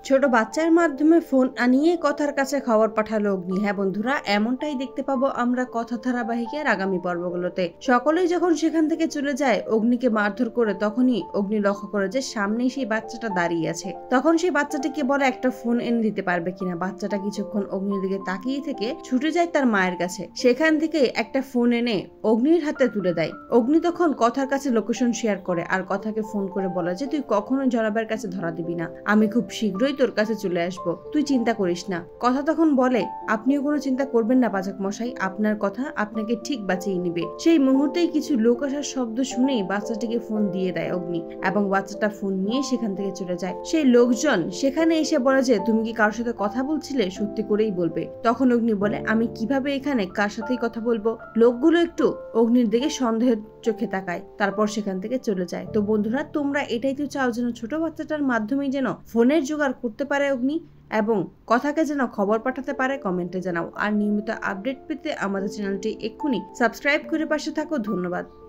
ছোট বাচ্চার মাধ্যমে ফোন আনিয়ে কথার কাছে খবর পাঠালো অগ্নি। হ্যাঁ বন্ধুরা, এমনটাই দেখতে পাবো আমরা কথা ধারাবাহিকের আগামী পর্বগুলোতে। সকলেই যখন সেখান থেকে চলে যায় অগ্নিকে মারধর করে, তখনই অগ্নি লক্ষ্য করে যে সামনেই সেই বাচ্চাটা দাঁড়িয়ে আছে। তখন সেই বাচ্চাটিকে বলে একটা ফোন এনে দিতে পারবে কিনা। বাচ্চাটা কিছুক্ষণ অগ্নির দিকে তাকিয়ে থেকে ছুটে যায় তার মায়ের কাছে। সেখান থেকে একটা ফোন এনে অগ্নির হাতে তুলে দেয়। অগ্নি তখন কথার কাছে লোকেশন শেয়ার করে আর কথাকে ফোন করে বলে যে তুই কখনো জনাবের কাছে ধরা দিবি না, আমি খুব শীঘ্রই তোর কাছে চলে আসব, তুই চিন্তা করিস না। কথা তখন বলে আপনিও কোনো চিন্তা করবেন না পাচক মশাই, আপনার কথা আপনাকে ঠিক বাঁচিয়ে নিবে। সেই মুহূর্তেই কিছু লোক আসার শব্দ শুনেই বাচ্চাটিকে ফোন দিয়ে দেয় অগ্নি এবং বাচ্চাটা ফোন নিয়ে সেখান থেকে চলে যায়। সেই লোকজন সেখানে এসে বলে যে তুমি কি কারোর সাথে কথা বলছিলে, সত্যি করেই বলবে। তখন অগ্নি বলে আমি কিভাবে এখানে কার সাথেই কথা বলবো। লোকগুলো একটু অগ্নির দিকে সন্দেহের চোখে তাকায়, তারপর সেখান থেকে চলে যায়। তো বন্ধুরা, তোমরা এটাই তো চাও যেন ছোট বাচ্চাটার মাধ্যমেই যেন ফোনের জোগাড় করতে পারে অগ্নি এবং কথাকে যেন খবর পাঠাতে পারে। কমেন্টে জানাও। আর নিয়মিত আপডেট পেতে আমাদের চ্যানেলটি এক্ষুনি সাবস্ক্রাইব করে পাশে থাকো। ধন্যবাদ।